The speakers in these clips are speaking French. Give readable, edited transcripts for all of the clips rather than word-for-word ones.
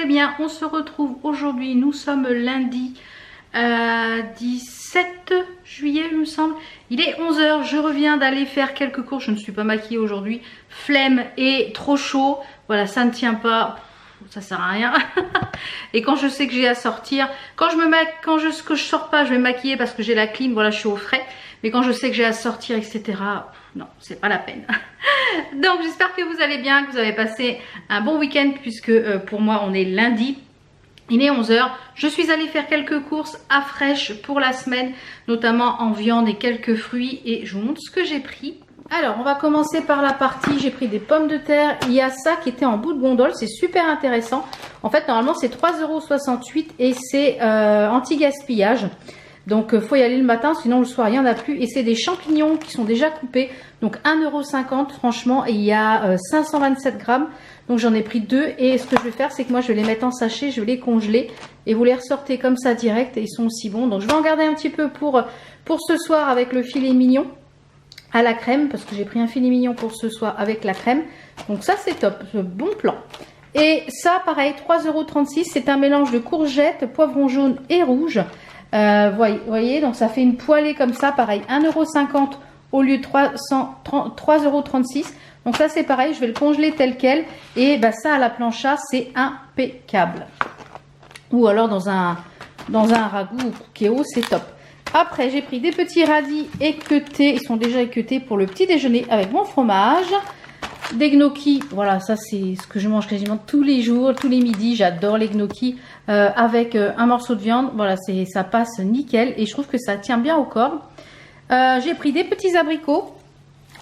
allez bien. On se retrouve aujourd'hui, nous sommes lundi 17 juillet il me semble. Il est 11 h, je reviens d'aller faire quelques courses. Je ne suis pas maquillée aujourd'hui, flemme et trop chaud. Voilà, ça ne tient pas, ça sert à rien. Et quand je sais que j'ai à sortir, quand je sors pas, je vais me maquiller parce que j'ai la clim, voilà, je suis au frais. Mais quand je sais que j'ai à sortir, etc., non, c'est pas la peine. Donc j'espère que vous allez bien, que vous avez passé un bon week-end, puisque pour moi on est lundi. Il est 11 h, je suis allée faire quelques courses à fraîche pour la semaine, notamment en viande et quelques fruits, et je vous montre ce que j'ai pris. Alors on va commencer par la partie, j'ai pris des pommes de terre, il y a ça qui était en bout de gondole, c'est super intéressant. En fait normalement c'est 3,68 € et c'est anti-gaspillage. Donc faut y aller le matin, sinon le soir il n'y en a plus. Et c'est des champignons qui sont déjà coupés. Donc 1,50 € franchement. Et il y a 527 grammes. Donc j'en ai pris 2. Et ce que je vais faire, c'est que moi je vais les mettre en sachet. Je vais les congeler. Et vous les ressortez comme ça direct. Et ils sont aussi bons. Donc je vais en garder un petit peu pour ce soir avec le filet mignon à la crème. Parce que j'ai pris un filet mignon pour ce soir avec la crème. Donc ça c'est top. Bon plan. Et ça pareil, 3,36 €. C'est un mélange de courgettes, poivrons jaunes et rouges. Voyez, donc ça fait une poêlée comme ça, pareil, 1,50 € au lieu de 3,36 €. Donc ça c'est pareil, je vais le congeler tel quel. Et bah, ça à la plancha, c'est impeccable. Ou alors dans un ragoût ou cookéo, c'est top. Après, j'ai pris des petits radis équeutés, ils sont déjà équeutés pour le petit déjeuner avec mon fromage. Des gnocchis, voilà, ça c'est ce que je mange quasiment tous les jours, tous les midis. J'adore les gnocchis avec un morceau de viande. Voilà, ça passe nickel et je trouve que ça tient bien au corps. J'ai pris des petits abricots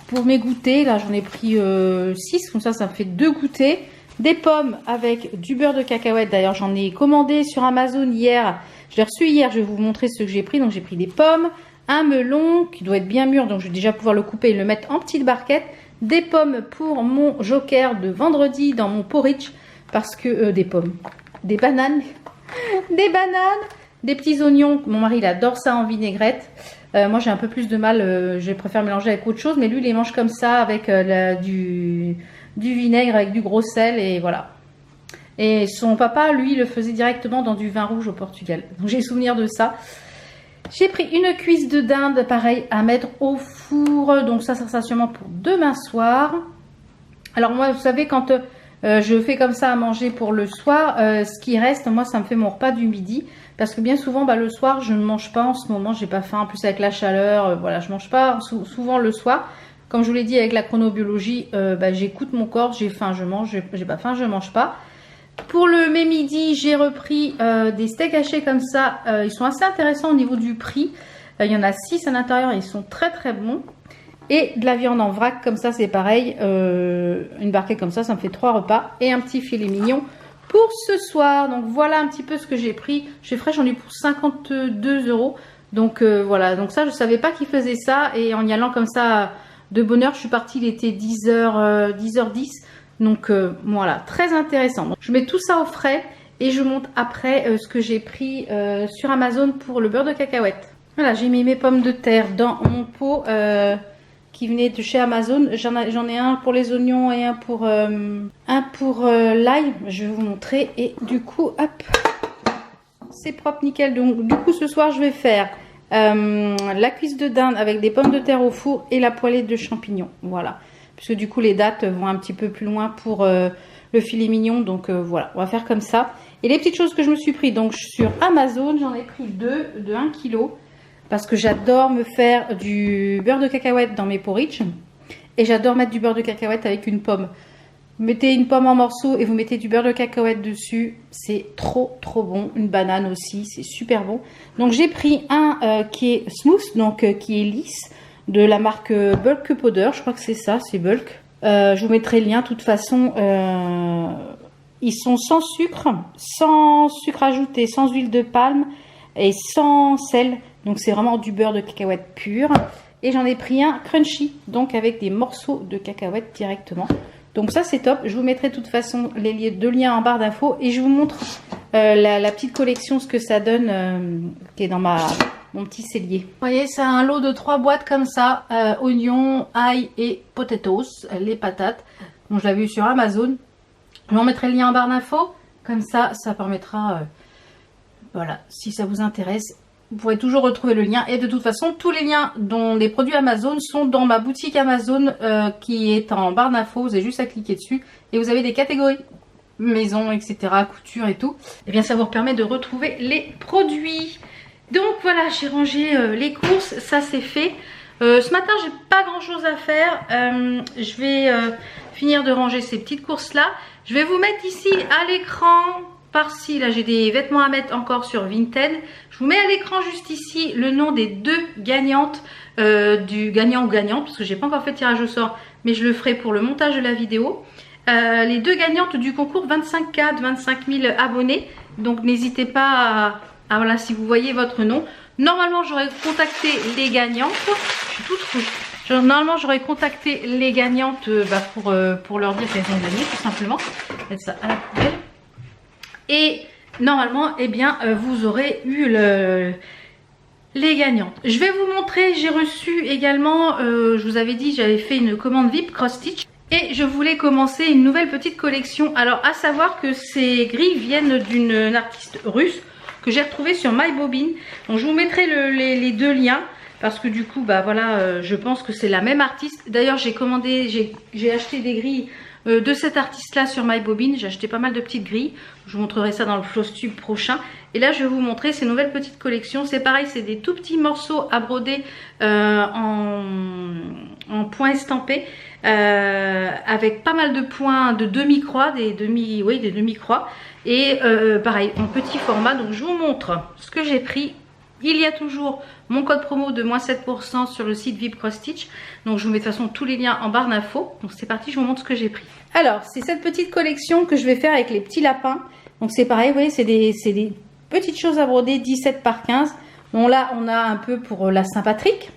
pour mes goûters. Là, j'en ai pris 6, comme ça me fait 2 goûters. Des pommes avec du beurre de cacahuète. D'ailleurs, j'en ai commandé sur Amazon hier. Je l'ai reçu hier, je vais vous montrer ce que j'ai pris. Donc, j'ai pris des pommes, un melon qui doit être bien mûr. Donc, je vais déjà pouvoir le couper et le mettre en petites barquettes. Des pommes pour mon joker de vendredi dans mon porridge, parce que des pommes, des bananes, des petits oignons. Mon mari il adore ça en vinaigrette. Moi j'ai un peu plus de mal, je préfère mélanger avec autre chose, mais lui il les mange comme ça avec du vinaigre avec du gros sel et voilà. Et son papa lui le faisait directement dans du vin rouge au Portugal. Donc j'ai souvenir de ça. J'ai pris une cuisse de dinde, pareil, à mettre au four. Donc ça sera sûrement pour demain soir. Alors moi, vous savez, quand je fais comme ça à manger pour le soir, ce qui reste, moi, ça me fait mon repas du midi. Parce que bien souvent, bah, le soir, je ne mange pas en ce moment. J'ai pas faim. En plus, avec la chaleur, voilà, je mange pas souvent le soir. Comme je vous l'ai dit, avec la chronobiologie, bah, j'écoute mon corps. J'ai faim, je mange. J'ai pas faim, je mange pas. Pour mes midis, j'ai repris des steaks hachés comme ça. Ils sont assez intéressants au niveau du prix. Il y en a 6 à l'intérieur et ils sont très très bons. Et de la viande en vrac comme ça, c'est pareil. Une barquette comme ça me fait 3 repas. Et un petit filet mignon pour ce soir. Donc voilà un petit peu ce que j'ai pris. Chez Fresh, j'en ai pour 52 €. Donc voilà. Donc ça, je ne savais pas qu'ils faisaient ça. Et en y allant comme ça de bonne heure, je suis partie, il était 10h10. Donc voilà, très intéressant. Donc, je mets tout ça au frais et je montre après ce que j'ai pris sur Amazon pour le beurre de cacahuète. Voilà, j'ai mis mes pommes de terre dans mon pot qui venait de chez Amazon. J'en ai un pour les oignons et un pour l'ail. Je vais vous montrer. Et du coup, hop, c'est propre, nickel. Donc du coup, ce soir, je vais faire la cuisse de dinde avec des pommes de terre au four et la poêlée de champignons. Voilà. Puisque du coup les dates vont un petit peu plus loin pour le filet mignon. Donc voilà, on va faire comme ça. Et les petites choses que je me suis pris donc sur Amazon, j'en ai pris 2 de 1 kg. Parce que j'adore me faire du beurre de cacahuète dans mes porridge. Et j'adore mettre du beurre de cacahuète avec une pomme. Vous mettez une pomme en morceaux et vous mettez du beurre de cacahuète dessus. C'est trop trop bon. Une banane aussi, c'est super bon. Donc j'ai pris un qui est smooth, donc qui est lisse. De la marque Bulk Powder, je crois que c'est ça, c'est Bulk. Je vous mettrai le lien, de toute façon, ils sont sans sucre ajouté, sans huile de palme et sans sel. Donc c'est vraiment du beurre de cacahuète pur. Et j'en ai pris un crunchy, donc avec des morceaux de cacahuète directement. Donc ça c'est top, je vous mettrai de toute façon les 2 liens en barre d'infos. Et je vous montre la petite collection, ce que ça donne, qui est dans mon petit cellier. Vous voyez, c'est un lot de 3 boîtes comme ça, oignons, ail et potatoes, les patates. Bon, je l'ai vu sur Amazon. Je vous mettrai le lien en barre d'infos. Comme ça permettra, voilà, si ça vous intéresse, vous pourrez toujours retrouver le lien. Et de toute façon, tous les liens dont les produits Amazon sont dans ma boutique Amazon qui est en barre d'infos. Vous avez juste à cliquer dessus et vous avez des catégories maison, etc., couture et tout. Et bien ça vous permet de retrouver les produits. Donc voilà, j'ai rangé les courses, ça c'est fait. Ce matin j'ai pas grand chose à faire. Je vais finir de ranger ces petites courses là. Je vais vous mettre ici à l'écran, par-ci, là j'ai des vêtements à mettre encore sur Vinted. Je vous mets à l'écran juste ici le nom des 2 gagnantes, du gagnant ou gagnante, parce que j'ai pas encore fait tirage au sort, mais je le ferai pour le montage de la vidéo. Les 2 gagnantes du concours 25K de 25 000 abonnés. Donc n'hésitez pas à voilà, si vous voyez votre nom. Normalement j'aurais contacté les gagnantes. Je suis toute rouge. Normalement j'aurais contacté les gagnantes pour leur dire qu'elles ont gagné tout simplement. Mettre ça à la poubelle. Et normalement eh bien vous aurez eu les gagnantes. Je vais vous montrer, j'ai reçu également, je vous avais dit j'avais fait une commande VIP Cross Stitch. Et je voulais commencer une nouvelle petite collection. Alors à savoir que ces grilles viennent d'une artiste russe que j'ai retrouvée sur MyBobbin. Donc je vous mettrai les 2 liens parce que du coup bah voilà, je pense que c'est la même artiste. D'ailleurs j'ai acheté des grilles de cet artiste là sur MyBobbin. J'ai acheté pas mal de petites grilles. Je vous montrerai ça dans le floss tube prochain. Et là je vais vous montrer ces nouvelles petites collections. C'est pareil, c'est des tout petits morceaux à broder en points estampés. Avec pas mal de points de demi-croix, des demi-croix. Et pareil, en petit format. Donc je vous montre ce que j'ai pris. Il y a toujours mon code promo de moins 7% sur le site VIP Cross Stitch. Donc je vous mets de toute façon tous les liens en barre d'infos. Donc c'est parti, je vous montre ce que j'ai pris. Alors c'est cette petite collection que je vais faire avec les petits lapins. Donc c'est pareil, vous voyez, c'est des petites choses à broder, 17 par 15. Donc là on a un peu pour la Saint-Patrick.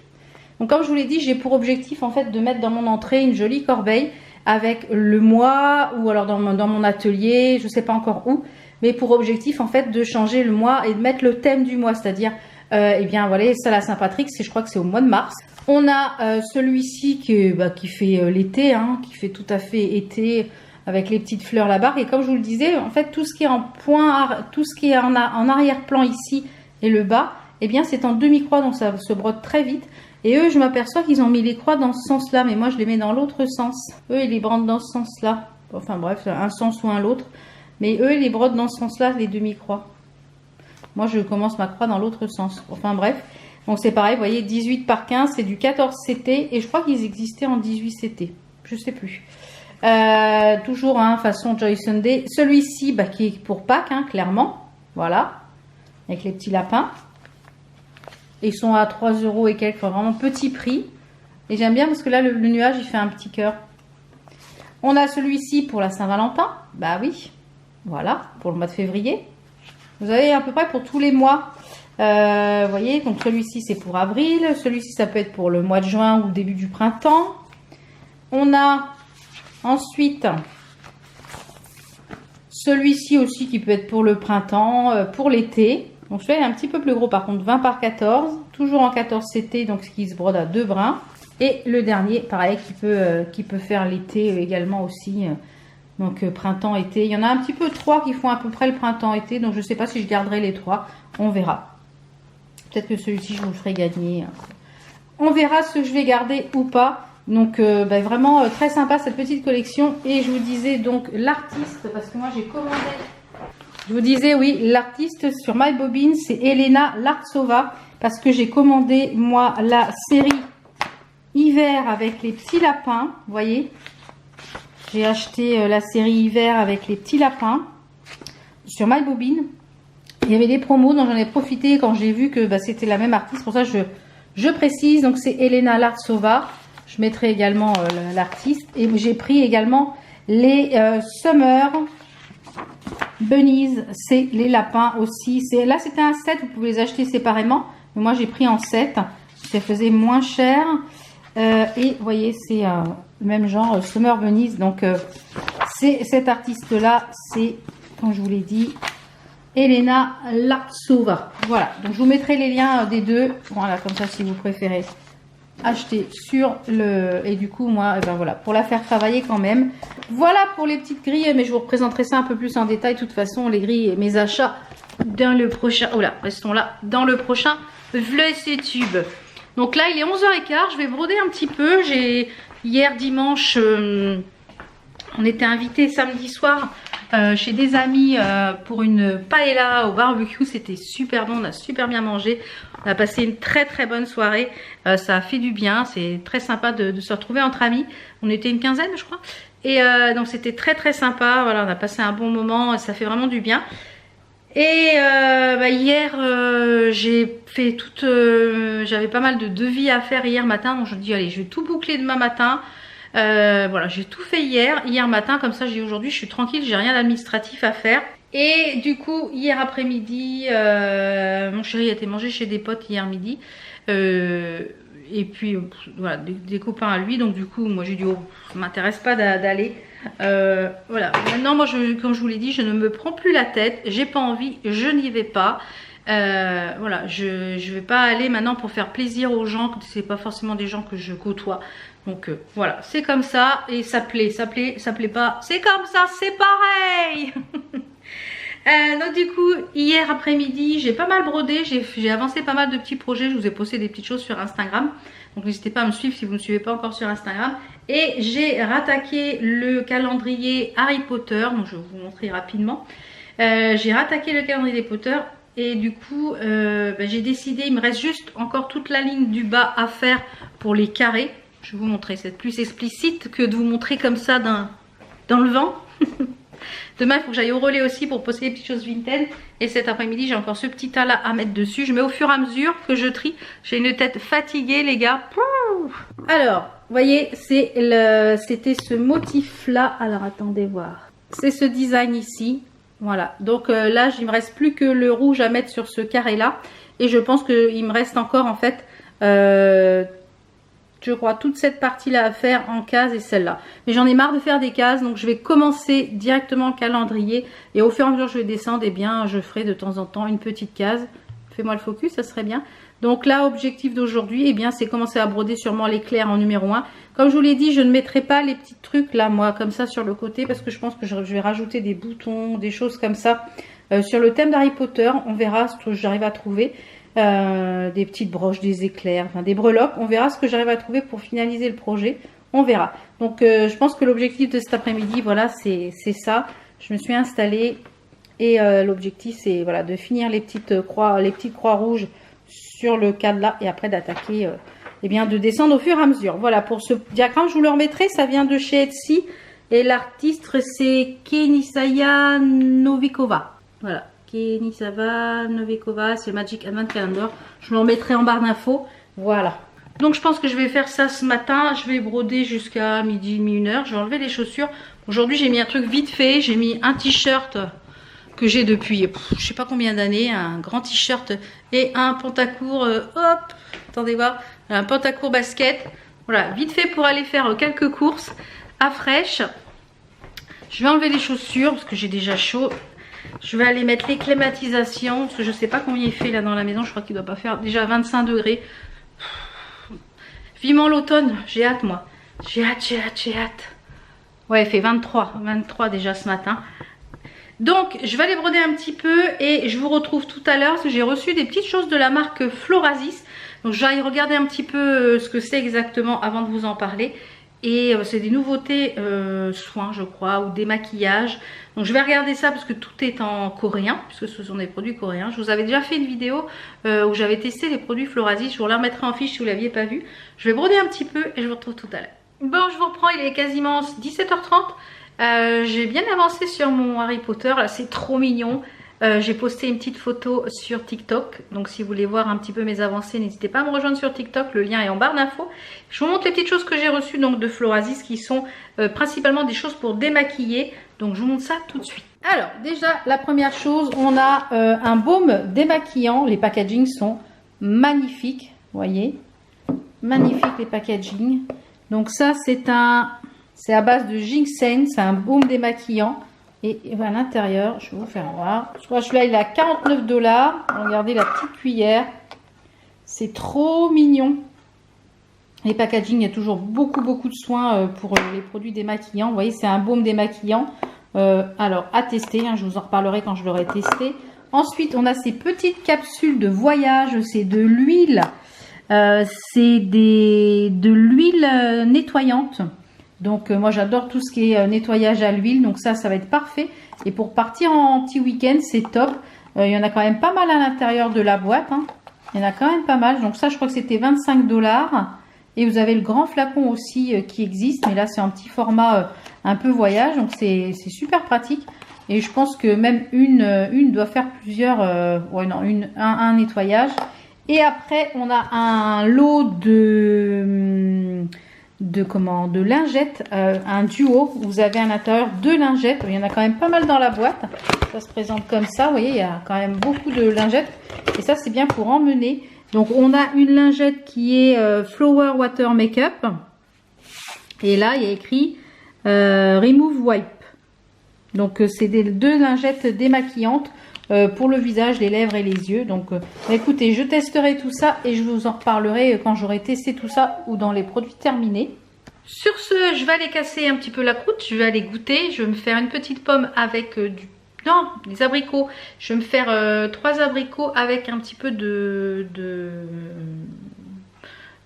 Donc comme je vous l'ai dit, j'ai pour objectif en fait de mettre dans mon entrée une jolie corbeille avec le mois ou alors dans mon atelier, je ne sais pas encore où, mais pour objectif en fait de changer le mois et de mettre le thème du mois, c'est-à-dire eh bien voilà, ça la Saint-Patrick, je crois que c'est au mois de mars. On a celui-ci qui fait l'été, hein, qui fait tout à fait été avec les petites fleurs là-bas. Et comme je vous le disais, en fait tout ce qui est en point, tout ce qui est en arrière-plan ici et le bas, eh bien c'est en demi-croix, donc ça se brode très vite. Et eux, je m'aperçois qu'ils ont mis les croix dans ce sens-là, mais moi je les mets dans l'autre sens. Eux, ils les brodent dans ce sens-là. Enfin bref, un sens ou un l'autre. Mais eux, ils les brodent dans ce sens-là, les demi-croix. Moi, je commence ma croix dans l'autre sens. Enfin bref, donc c'est pareil, vous voyez, 18 par 15, c'est du 14 CT. Et je crois qu'ils existaient en 18 CT. Je sais plus. Toujours, hein, façon Joy Sunday. Celui-ci, qui est pour Pâques, hein, clairement. Voilà, avec les petits lapins. Ils sont à 3 € et quelques, vraiment petit prix. Et j'aime bien parce que là, le nuage, il fait un petit cœur. On a celui-ci pour la Saint-Valentin. Bah oui, voilà, pour le mois de février. Vous avez à peu près pour tous les mois. Vous voyez, donc celui-ci, c'est pour avril. Celui-ci, ça peut être pour le mois de juin ou début du printemps. On a ensuite celui-ci aussi qui peut être pour le printemps, pour l'été. Donc je fais un petit peu plus gros par contre, 20 par 14, toujours en 14 CT, donc ce qui se brode à 2 brins. Et le dernier, pareil, qui peut faire l'été également aussi, donc printemps, été. Il y en a un petit peu 3 qui font à peu près le printemps-été, donc je ne sais pas si je garderai les 3, on verra. Peut-être que celui-ci, je vous le ferai gagner. On verra ce que je vais garder ou pas. Donc vraiment très sympa cette petite collection. Et je vous disais donc l'artiste, parce que moi j'ai commandé... Je vous disais, oui, l'artiste sur MyBobbin, c'est Elena Lartsova. Parce que j'ai commandé, moi, la série hiver avec les petits lapins. Vous voyez, j'ai acheté la série hiver avec les petits lapins sur MyBobbin. Il y avait des promos, donc j'en ai profité quand j'ai vu que c'était la même artiste. Pour ça, je précise. Donc, c'est Elena Lartsova. Je mettrai également l'artiste. Et j'ai pris également les Summer Bunnies, c'est les lapins aussi. Là, c'était un set, vous pouvez les acheter séparément. Mais moi, j'ai pris en set. Ça faisait moins cher. Et vous voyez, c'est le même genre, Summer Bunnies. Donc, c'est cet artiste-là, c'est, comme je vous l'ai dit, Elena Lartsova. Voilà, donc je vous mettrai les liens des deux. Voilà, comme ça, si vous préférez. acheté sur le... Et du coup, moi, ben voilà, pour la faire travailler quand même. Voilà pour les petites grilles, mais je vous représenterai ça un peu plus en détail. De toute façon, les grilles, mes achats dans le prochain... Oh là, restons là. Dans le prochain vlog tube. Donc là, il est 11h15. Je vais broder un petit peu. J'ai... Hier, dimanche, on était invités samedi soir chez des amis pour une paella au barbecue. C'était super bon, on a super bien mangé. On a passé une très très bonne soirée. Ça a fait du bien, c'est très sympa de se retrouver entre amis. On était une quinzaine je crois. Et donc c'était très très sympa. Voilà, on a passé un bon moment, ça fait vraiment du bien. Et hier j'ai fait toute... j'avais pas mal de devis à faire hier matin. Donc je me dis allez, je vais tout boucler demain matin. Voilà, j'ai tout fait hier matin, comme ça j'ai dit aujourd'hui je suis tranquille, j'ai rien d'administratif à faire. Et du coup hier après-midi mon chéri a été manger chez des potes hier midi et puis voilà des copains à lui, donc du coup moi j'ai dit oh, ça m'intéresse pas d'aller. Voilà, maintenant moi comme je vous l'ai dit, je ne me prends plus la tête, j'ai pas envie, je n'y vais pas. Voilà, je vais pas aller maintenant pour faire plaisir aux gens, c'est pas forcément des gens que je côtoie. Donc voilà, c'est comme ça et ça plaît pas, c'est comme ça, c'est pareil. Donc du coup, hier après-midi, j'ai pas mal brodé, j'ai avancé pas mal de petits projets, je vous ai posté des petites choses sur Instagram. Donc n'hésitez pas à me suivre si vous ne me suivez pas encore sur Instagram. Et j'ai rattaqué le calendrier Harry Potter, donc je vais vous montrer rapidement. J'ai rattaqué le calendrier Harry Potter. Et du coup, j'ai décidé, il me reste juste encore toute la ligne du bas à faire pour les carrés. Je vais vous montrer, c'est plus explicite que de vous montrer comme ça dans le vent. Demain, il faut que j'aille au relais aussi pour poster des petites choses vintage. Et cet après-midi, j'ai encore ce petit tas là à mettre dessus. Je mets au fur et à mesure que je trie. J'ai une tête fatiguée, les gars. Alors, vous voyez, c'était ce motif là. Alors, attendez voir. C'est ce design ici. Voilà, donc là il me reste plus que le rouge à mettre sur ce carré là. Et je pense qu'il me reste encore en fait, je crois, toute cette partie là à faire en case et celle-là. Mais j'en ai marre de faire des cases, donc je vais commencer directement le calendrier. Et au fur et à mesure que je vais descendre, eh bien je ferai de temps en temps une petite case. Fais-moi le focus, ça serait bien. Donc là, objectif d'aujourd'hui, eh bien c'est commencer à broder sûrement l'éclair en numéro 1. Comme je vous l'ai dit, je ne mettrai pas les petits trucs là, moi, comme ça sur le côté, parce que je pense que je vais rajouter des boutons, des choses comme ça. Sur le thème d'Harry Potter, on verra ce que j'arrive à trouver. Des petites broches, des éclairs, enfin des breloques. On verra ce que j'arrive à trouver pour finaliser le projet. On verra. Donc je pense que l'objectif de cet après-midi, voilà, c'est ça. Je me suis installée et l'objectif c'est voilà, de finir les petites croix rouges sur le cadre là et après d'attaquer, et bien de descendre au fur et à mesure. Voilà pour ce diagramme, je vous le remettrai, ça vient de chez Etsy et l'artiste c'est Kenisaya Novikova. Voilà, Kenisaya Novikova, c'est Magic Advent Calendar. Je le remettrai en barre d'infos. Voilà. Donc je pense que je vais faire ça ce matin. Je vais broder jusqu'à midi, mi-1h. Je vais enlever les chaussures. Aujourd'hui j'ai mis un truc vite fait. J'ai mis un t-shirt que j'ai depuis je sais pas combien d'années, un grand t-shirt et un pantacourt, hop, attendez voir, un pantacourt basket, voilà, vite fait pour aller faire quelques courses à fraîche. Je vais enlever les chaussures parce que j'ai déjà chaud. Je vais aller mettre les climatisations parce que je sais pas combien il fait là dans la maison, je crois qu'il doit pas faire déjà 25 degrés. Vivement l'automne, j'ai hâte moi, j'ai hâte. Ouais, il fait 23 déjà ce matin. Donc je vais aller broder un petit peu et je vous retrouve tout à l'heure parce que j'ai reçu des petites choses de la marque Florasis. Donc je vais aller regarder un petit peu ce que c'est exactement avant de vous en parler. Et c'est des nouveautés soins je crois ou des maquillages. Donc je vais regarder ça parce que tout est en coréen puisque ce sont des produits coréens. Je vous avais déjà fait une vidéo où j'avais testé les produits Florasis. Je vous la remettrai en fiche si vous ne l'aviez pas vu. Je vais broder un petit peu et je vous retrouve tout à l'heure. Bon, je vous reprends, il est quasiment 17h30. J'ai bien avancé sur mon Harry Potter, là c'est trop mignon. J'ai posté une petite photo sur TikTok, donc si vous voulez voir un petit peu mes avancées, n'hésitez pas à me rejoindre sur TikTok, le lien est en barre d'infos. Je vous montre les petites choses que j'ai reçues donc de Florasis qui sont principalement des choses pour démaquiller, donc je vous montre ça tout de suite. Alors déjà la première chose, on a un baume démaquillant, les packagings sont magnifiques, vous voyez, magnifiques les packagings. Donc ça c'est à base de ginseng, c'est un baume démaquillant. Et à l'intérieur, je vais vous faire voir. Je crois que celui-là, il est à 49 $. Regardez la petite cuillère. C'est trop mignon. Les packaging, il y a toujours beaucoup de soins pour les produits démaquillants. Vous voyez, c'est un baume démaquillant. Alors, à tester, hein, je vous en reparlerai quand je l'aurai testé. Ensuite, on a ces petites capsules de voyage. C'est de l'huile. C'est de l'huile nettoyante. Donc, moi, j'adore tout ce qui est nettoyage à l'huile. Donc, ça va être parfait. Et pour partir en petit week-end, c'est top. Il y en a quand même pas mal à l'intérieur de la boîte. Hein. Il y en a quand même pas mal. Donc, ça, je crois que c'était 25 $. Et vous avez le grand flacon aussi qui existe. Mais là, c'est en petit format un peu voyage. Donc, c'est super pratique. Et je pense que même une doit faire plusieurs... ouais, non, un nettoyage. Et après, on a un lot de lingettes, un duo. Vous avez à l'intérieur 2 lingettes. Il y en a quand même pas mal dans la boîte. Ça se présente comme ça. Vous voyez, il y a quand même beaucoup de lingettes. Et ça, c'est bien pour emmener. Donc, on a une lingette qui est Flower Water Makeup. Et là, il y a écrit Remove Wipe. Donc, c'est 2 lingettes démaquillantes pour le visage, les lèvres et les yeux. Donc, écoutez, je testerai tout ça et je vous en reparlerai quand j'aurai testé tout ça ou dans les produits terminés. Sur ce, je vais aller casser un petit peu la croûte. Je vais aller goûter. Je vais me faire une petite pomme avec des abricots. Je vais me faire 3 abricots avec un petit peu de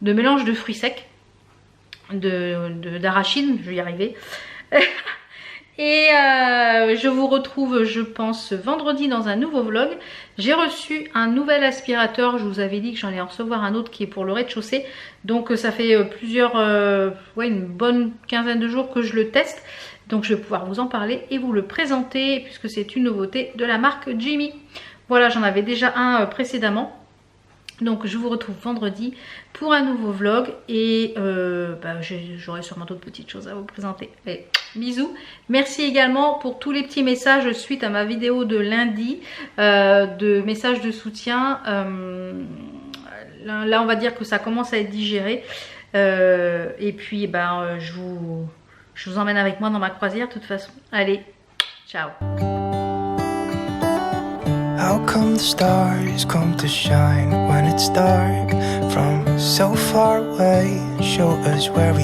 mélange de fruits secs, d'arachide, je vais y arriver. Et je vous retrouve, je pense, vendredi dans un nouveau vlog. J'ai reçu un nouvel aspirateur. Je vous avais dit que j'en allais en recevoir un autre qui est pour le rez-de-chaussée. Donc ça fait une bonne quinzaine de jours que je le teste. Donc je vais pouvoir vous en parler et vous le présenter puisque c'est une nouveauté de la marque Jimmy. Voilà, j'en avais déjà un précédemment. Donc je vous retrouve vendredi pour un nouveau vlog et j'aurai sûrement d'autres petites choses à vous présenter. Allez, bisous. Merci également pour tous les petits messages suite à ma vidéo de lundi, de messages de soutien. Là on va dire que ça commence à être digéré. Et puis je vous emmène avec moi dans ma croisière de toute façon. Allez, ciao. How come the stars come to shine when it's dark from so far away and show us where we